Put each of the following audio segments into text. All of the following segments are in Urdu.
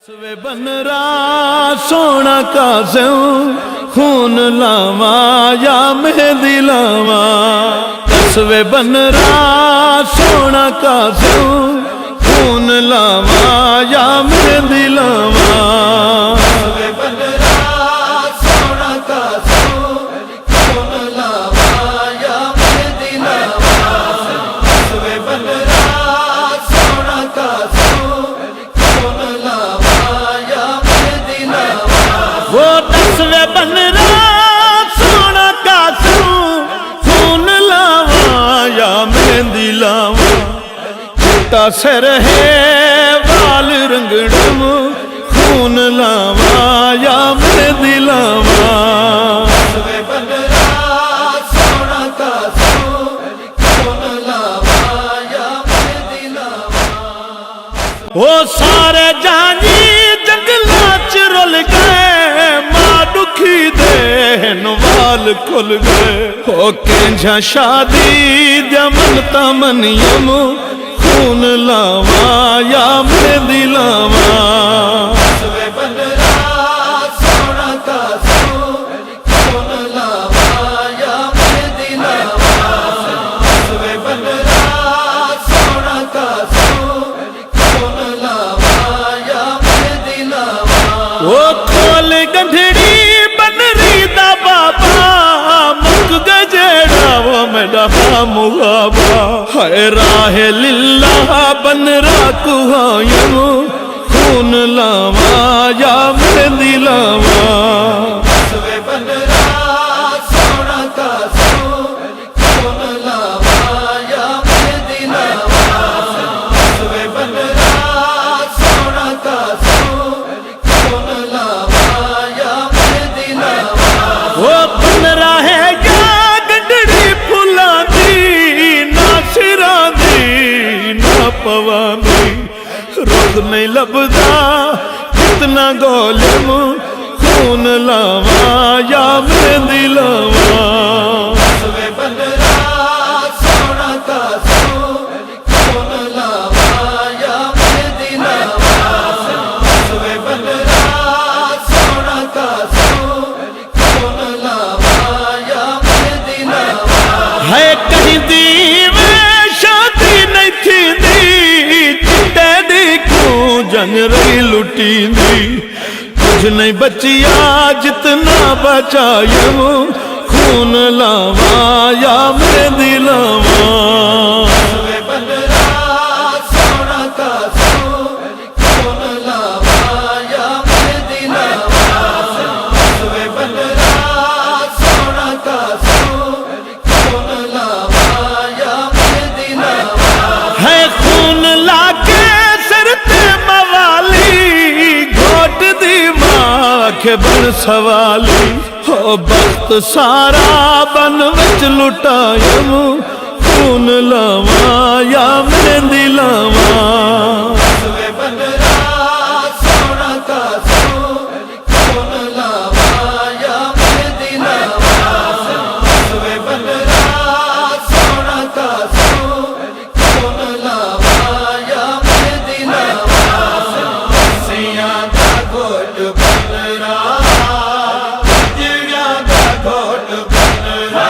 سوے بنرا سونا قاسم خون لاواں یا مہندی لاواں سوے بنرا سونا قاسم خون لاواں یا مہندی لاواں سوے بنرا سونا قاسم خون لاواں یا مہندی لاواں سوے بنرا سونا قاسم وہ دسویں بنرا سونا قاسم خون لاواں یا مہندی لاواں چٹا سر ہے وال رنگڑم خون لاواں یا مہندی لاواں دسویں بنرا سونا قاسم خون لاواں یا مہندی لاواں وہ سارے جانی جنگلاں چ رل گئے ماں دکھی دے نوال کھل گئے ہو کنجھا شادی دیا منتا منیم خون لاواں یا مہندی لاواں دسویں بنرا سونا قاسم خون لاواں یا مہندی لاواں دسویں بنرا سونا قاسم خون لاواں یا مہندی لاواں وہ کھول گندھڑی بنری دا بابا مک گجڑا وہ میڈا مغابا ہے راہ للہ بنرا کوہایم خون لاواں یا مہندی لاواں دسویں بنرا سونا قاسم خون لاواں یا مہندی لاواں دسویں بنرا سونا قاسم خون لاواں یا مہندی لاواں وہ بنرا ہے یا گنڈڑی پھلاں دی نہ سراں دی نہ پواں دی روز نہیں لبدا کتنا گولم خون لاواں یا مہندی لاواں دسویں بنرا سونا قاسم خون لاواں یا مہندی لاواں دسویں بنرا سونا قاسم خون لاواں یا مہندی لاواں ہے کہیں دیوے شادی نہیں تھیندی چٹے دی کیوں جنگ رہی لٹی دی کچھ نہیں بچیا جتنا بچایم خون لاواں یا مہندی لاواں دسویں بنرا سونا قاسم خون لاواں یا مہندی لاواں دسویں بنرا سونا قاسم خون لاواں یا مہندی لاواں ہے خون لا کے سر تے موالی گھوٹ دی ماں کے بن سوالی ہو بخت سارا بن وچ لٹایم خون لاواں یا مہندی لاواں دسویں بنرا سونا قاسم خون لاواں یا مہندی لاواں دسویں بنرا سونا قاسم خون لاواں یا مہندی لاواں سیاں دا گھوٹ بنرا جڑیاں دا گھوٹ بنرا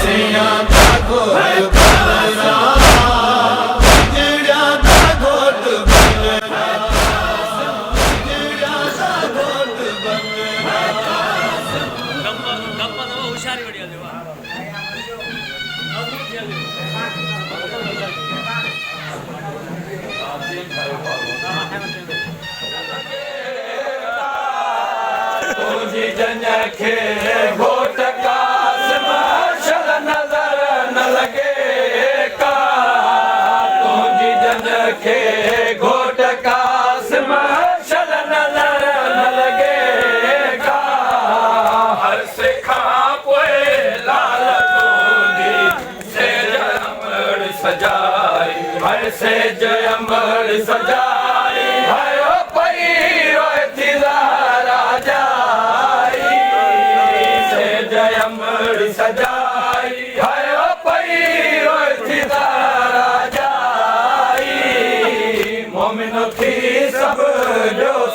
سیاں دا گھوٹ بنرا جڑیاں دا گھوٹ بنرا جڑیاں دا گھوٹ بنرا ಹುಷಾರಿ ಹೊಡಿಯೋದಿವಾ تجھی جنکھے گھوٹ قاسم شل نظر نہ لگے کا تجھی جنکھے گھوٹ قاسم شل نظر نہ لگے کا ہر سکھاں پوئے لال تجھی سے جمڑ سجائی ہر سے جمڑ سجائی بھائیو پئی روئے تھی زہرا جائی سے جمڑ سجائی بھائیو پئی